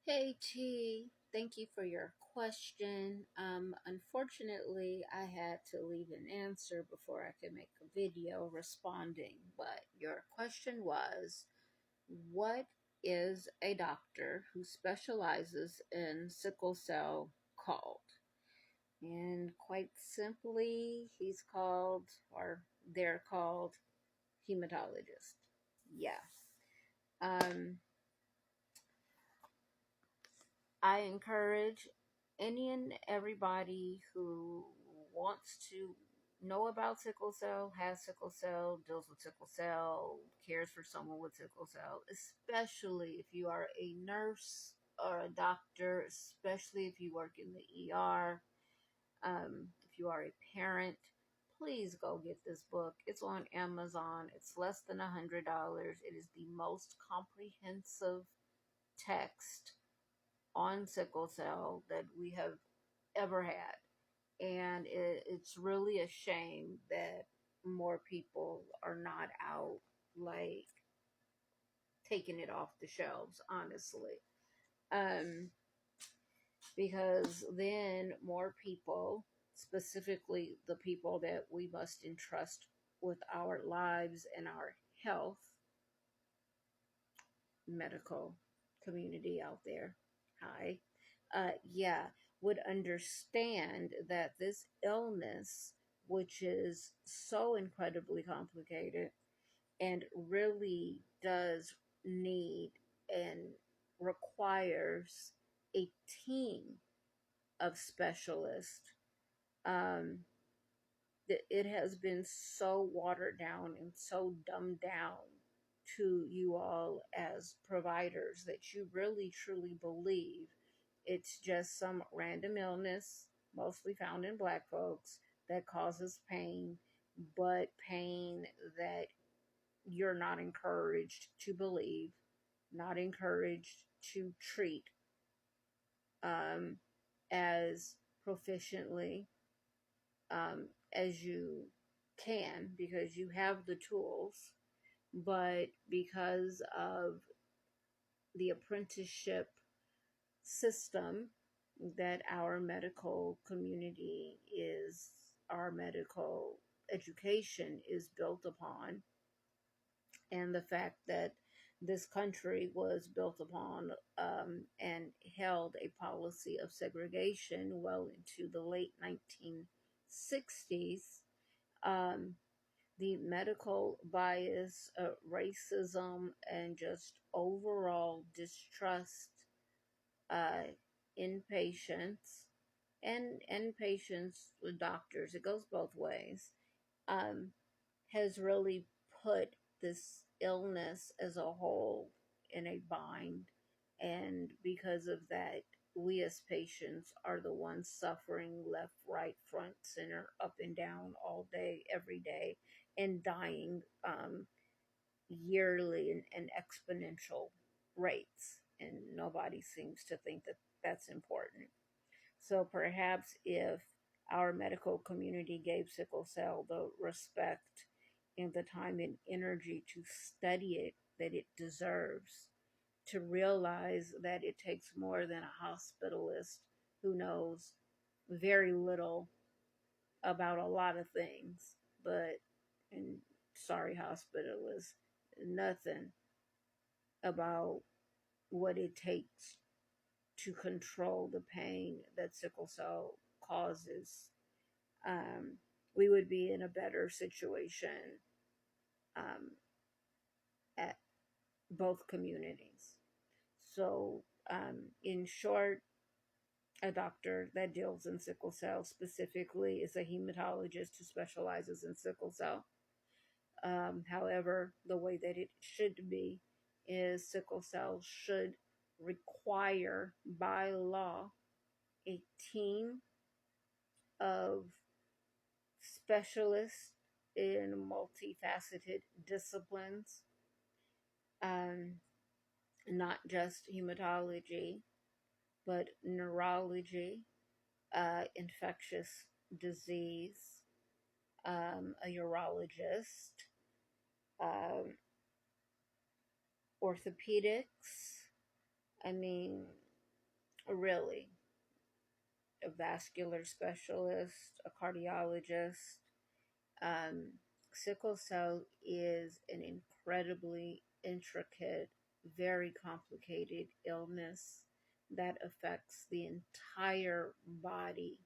Hey T, thank you for your question. Unfortunately, I had to leave an answer before I could make a video responding, but your question was, what is a doctor who specializes in sickle cell called? And quite simply, he's called, or they're called, hematologist. Yeah. Um, I encourage any and everybody who wants to know about sickle cell, has sickle cell, deals with sickle cell, cares for someone with sickle cell, especially if you are a nurse or a doctor, especially if you work in the ER, if you are a parent. Please go get this book. It's on Amazon. It's less than $100. It is the most comprehensive text on sickle cell that we have ever had. And it's really a shame that more people are not out, like, taking it off the shelves, honestly. Um, because then more people, specifically the people that we must entrust with our lives and our health, medical community out there, hi, yeah, would understand that this illness, which is so incredibly complicated and really does need and requires a team of specialists, um, it has been so watered down and so dumbed down to you all as providers that you really truly believe it's just some random illness, mostly found in black folks, that causes pain, but pain that you're not encouraged to believe, not encouraged to treat um, as proficiently as you can because you have the tools, but because of the apprenticeship system that our medical community is, our medical education is built upon, and the fact that this country was built upon and held a policy of segregation well into the late 1960s. Um, the medical bias, racism, and just overall distrust uh, in patients and patients with doctors, it goes both ways, um, has really put this illness as a whole in a bind. And because of that, we as patients are the ones suffering left, right, front, center, up and down all day, every day, and dying yearly and exponential rates. And nobody seems to think that that's important. So perhaps if our medical community gave sickle cell the respect and the time and energy to study it that it deserves, to realize that it takes more than a hospitalist who knows very little about a lot of things, but, and sorry, hospitalists, nothing about what it takes to control the pain that sickle cell causes, um, we would be in a better situation um, at both communities. So, in short, a doctor that deals in sickle cell specifically is a hematologist who specializes in sickle cell. However, the way that it should be is sickle cell should require by law a team of specialists in multifaceted disciplines, um, not just hematology, but neurology, infectious disease, a urologist, um, orthopedics. I mean, really a vascular specialist, a cardiologist. Um, Sickle cell is an incredibly intricate, very complicated illness that affects the entire body.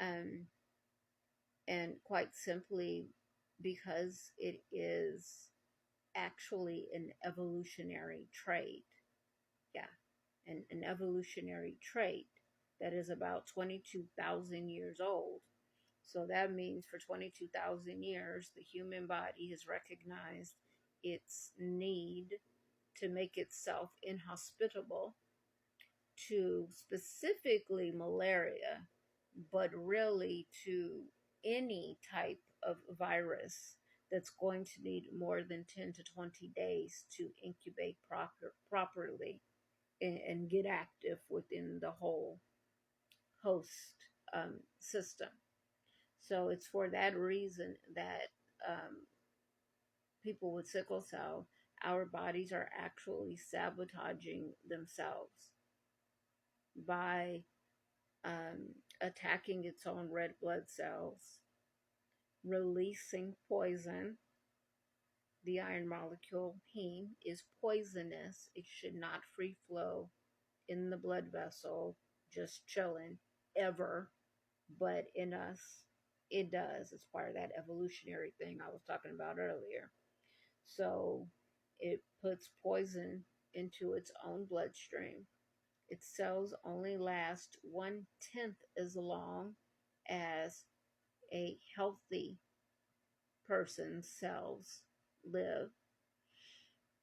Um, and quite simply, because it is actually an evolutionary trait. Yeah, an evolutionary trait that is about 22,000 years old. So that means for 22,000 years, the human body has recognized its need to make itself inhospitable to specifically malaria, but really to any type of virus that's going to need more than 10 to 20 days to incubate properly and get active within the whole host system. So it's for that reason that people with sickle cell, our bodies are actually sabotaging themselves by attacking its own red blood cells, releasing poison. The iron molecule heme is poisonous. It should not free flow in the blood vessel, just chilling ever. But in us, it does. It's part of that evolutionary thing I was talking about earlier. So it puts poison into its own bloodstream. Its cells only last 1/10 as long as a healthy person's cells live.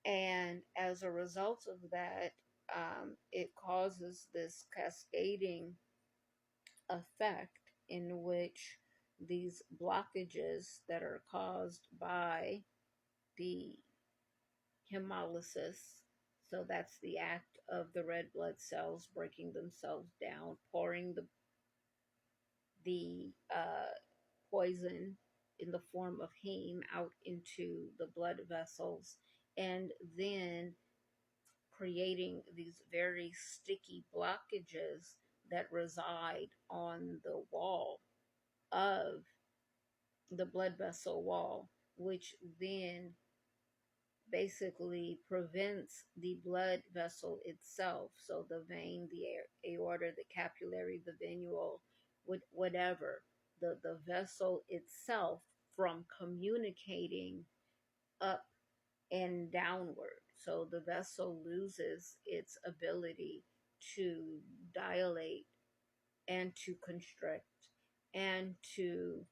And as a result of that, it causes this cascading effect in which these blockages that are caused by the hemolysis, so that's the act of the red blood cells breaking themselves down, pouring the poison in the form of heme out into the blood vessels, and then creating these very sticky blockages that reside on the wall of the blood vessel wall, which then basically prevents the blood vessel itself, so the vein, the aorta, the capillary, the venule, whatever, the vessel itself from communicating up and downward. So the vessel loses its ability to dilate and to constrict and to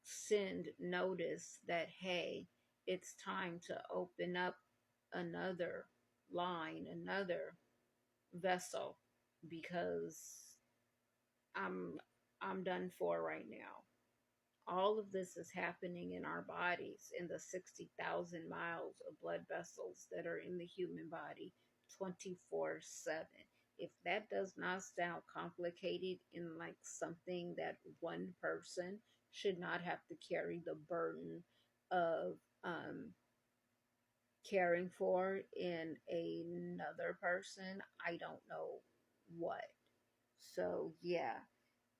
send notice that, hey, it's time to open up another line, another vessel, because I'm I'm done for right now. All of this is happening in our bodies, in the 60,000 miles of blood vessels that are in the human body 24/7. If that does not sound complicated in like something that one person should not have to carry the burden of caring for in another person, I don't know what. So, yeah,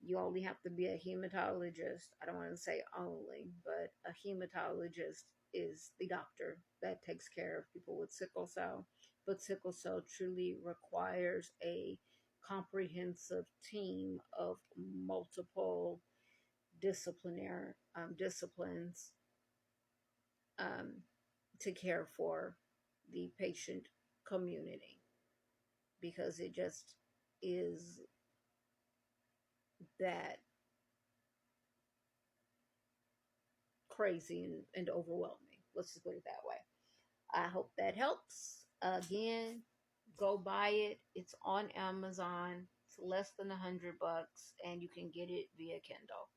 you only have to be a hematologist. I don't want to say only, but a hematologist is the doctor that takes care of people with sickle cell. But sickle cell truly requires a comprehensive team of multiple disciplines um, to care for the patient community, because it just is that crazy and overwhelming. Let's just put it that way. I hope that helps. Again, go buy it. It's on Amazon. It's less than $100, and you can get it via Kindle.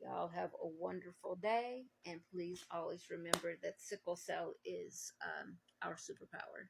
Y'all have a wonderful day, and please always remember that sickle cell is our superpower.